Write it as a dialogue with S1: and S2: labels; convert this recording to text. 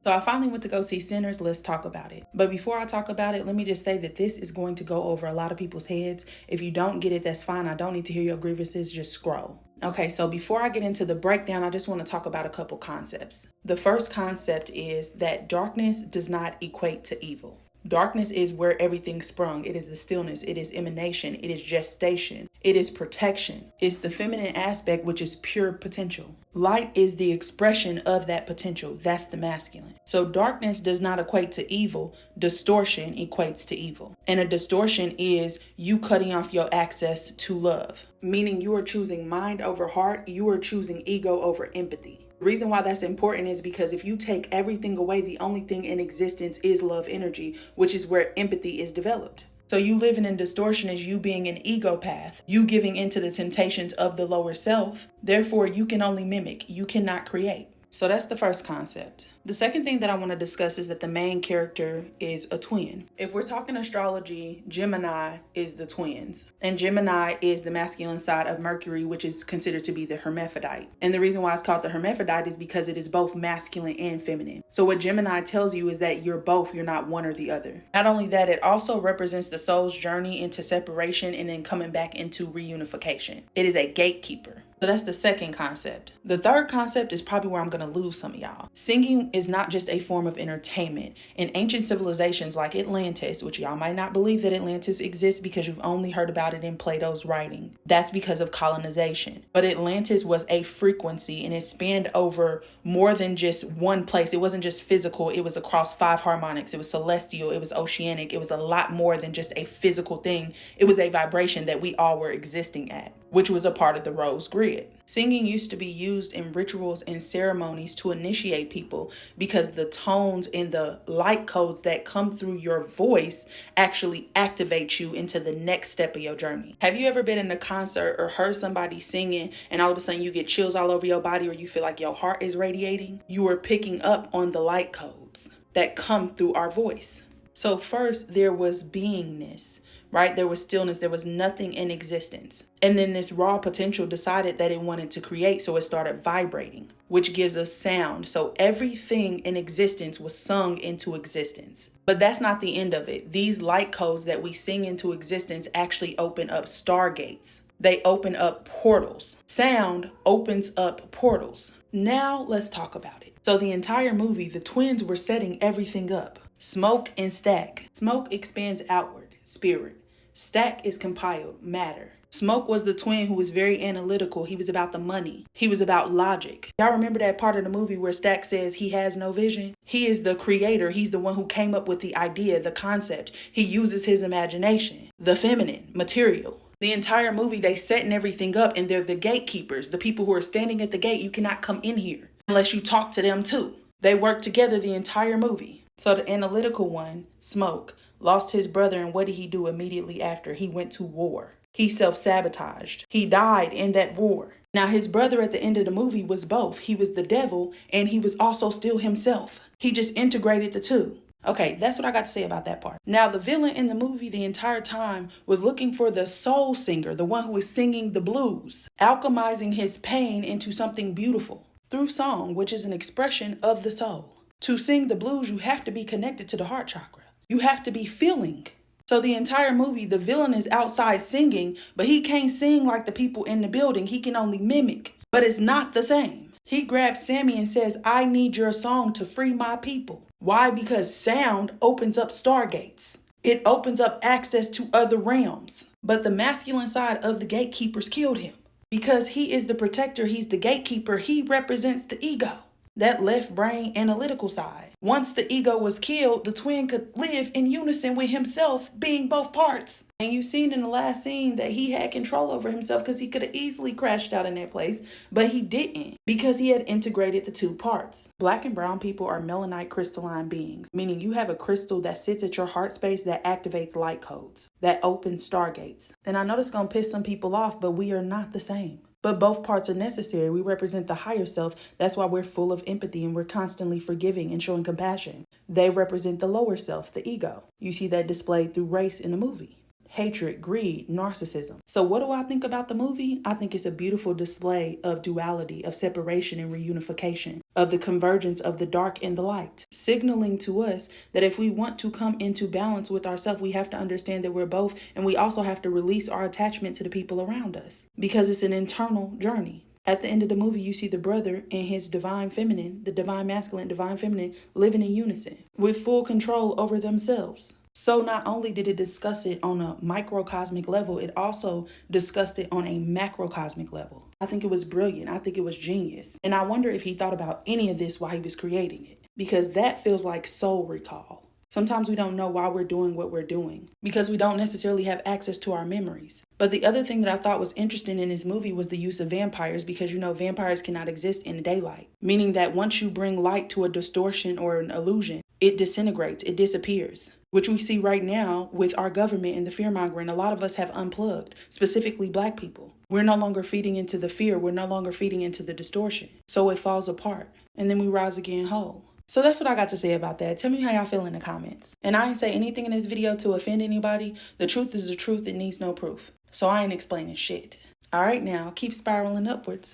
S1: So I finally went to go see Sinners. Let's talk about it. But before I talk about it, let me just say that this is going to go over a lot of people's heads. If you don't get it, that's fine. I don't need to hear your grievances. Just scroll. Okay, so before I get into the breakdown, I just want to talk about a couple concepts. The first concept is that darkness does not equate to evil. Darkness is where everything sprung. It is the stillness. It is emanation. It is gestation. It is protection. It's the feminine aspect, which is pure potential. Light is the expression of that potential. That's the masculine. So darkness does not equate to evil. Distortion equates to evil. And a distortion is you cutting off your access to love, meaning you are choosing mind over heart. You are choosing ego over empathy. The reason why that's important is because if you take everything away, the only thing in existence is love energy, which is where empathy is developed. So you living in distortion is you being an ego path, you giving into the temptations of the lower self. Therefore, you can only mimic, you cannot create. So that's the first concept. The second thing that I want to discuss is that the main character is a twin. If we're talking astrology, Gemini is the twins. And Gemini is the masculine side of Mercury, which is considered to be the hermaphrodite. And the reason why it's called the hermaphrodite is because it is both masculine and feminine. So what Gemini tells you is that you're both, you're not one or the other. Not only that, it also represents the soul's journey into separation and then coming back into reunification. It is a gatekeeper. So that's the second concept. The third concept is probably where I'm going to lose some of y'all. Singing is not just a form of entertainment. In ancient civilizations like Atlantis, which y'all might not believe that Atlantis exists because you've only heard about it in Plato's writing. That's because of colonization. But Atlantis was a frequency and it spanned over more than just one place. It wasn't just physical. It was across 5 harmonics. It was celestial. It was oceanic. It was a lot more than just a physical thing. It was a vibration that we all were existing at, which was a part of the rose grid. Singing used to be used in rituals and ceremonies to initiate people because the tones and the light codes that come through your voice actually activate you into the next step of your journey. Have you ever been in a concert or heard somebody singing and all of a sudden you get chills all over your body or you feel like your heart is radiating? You are picking up on the light codes that come through our voice. So first there was beingness. Right? There was stillness. There was nothing in existence. And then this raw potential decided that it wanted to create. So it started vibrating, which gives us sound. So everything in existence was sung into existence. But that's not the end of it. These light codes that we sing into existence actually open up stargates. They open up portals. Sound opens up portals. Now let's talk about it. So the entire movie, the twins were setting everything up. Smoke and stack. Smoke expands outward, spirit. Stack is compiled, matter. Smoke was the twin who was very analytical. He was about the money. He was about logic. Y'all remember that part of the movie where Stack says he has no vision? He is the creator. He's the one who came up with the idea, the concept. He uses his imagination, the feminine, material. The entire movie, they setting everything up and they're the gatekeepers, the people who are standing at the gate. You cannot come in here unless you talk to them too. They work together the entire movie. So the analytical one, Smoke, lost his brother, and what did he do immediately after? He went to war. He self-sabotaged. He died in that war. Now his brother at the end of the movie was both. He was the devil and he was also still himself. He just integrated the two. Okay, that's what I got to say about that part. Now the villain in the movie the entire time was looking for the soul singer, the one who was singing the blues, alchemizing his pain into something beautiful through song, which is an expression of the soul. To sing the blues, you have to be connected to the heart chakra. You have to be feeling. So the entire movie, the villain is outside singing, but he can't sing like the people in the building. He can only mimic, but it's not the same. He grabs Sammy and says, I need your song to free my people. Why? Because sound opens up stargates. It opens up access to other realms. But the masculine side of the gatekeepers killed him because he is the protector. He's the gatekeeper. He represents the ego. That left brain analytical side. Once the ego was killed, the twin could live in unison with himself, being both parts. And you've seen in the last scene that he had control over himself because he could have easily crashed out in that place, but he didn't because he had integrated the two parts. Black and brown people are melanite crystalline beings, meaning you have a crystal that sits at your heart space that activates light codes, that opens stargates. And I know this is going to piss some people off, but we are not the same. But both parts are necessary. We represent the higher self. That's why we're full of empathy and we're constantly forgiving and showing compassion. They represent the lower self, the ego. You see that displayed through race in the movie. hatred, greed, narcissism. So what do I think about the movie? I think it's a beautiful display of duality, of separation and reunification, of the convergence of the dark and the light, signaling to us that if we want to come into balance with ourselves, we have to understand that we're both, and we also have to release our attachment to the people around us, because it's an internal journey. At the end of the movie, you see the brother and his divine feminine, the divine masculine, divine feminine, living in unison with full control over themselves. So not only did it discuss it on a microcosmic level, it also discussed it on a macrocosmic level. I think it was brilliant. I think it was genius. And I wonder if he thought about any of this while he was creating it, because that feels like soul recall. Sometimes we don't know why we're doing what we're doing because we don't necessarily have access to our memories. But the other thing that I thought was interesting in this movie was the use of vampires, because vampires cannot exist in the daylight, meaning that once you bring light to a distortion or an illusion, it disintegrates, it disappears, which we see right now with our government and the fear-mongering. A lot of us have unplugged, specifically Black people. We're no longer feeding into the fear. We're no longer feeding into the distortion. So it falls apart, and then we rise again whole. So that's what I got to say about that. Tell me how y'all feel in the comments. And I ain't say anything in this video to offend anybody. The truth is the truth. It needs no proof. So I ain't explaining shit. All right, now keep spiraling upwards.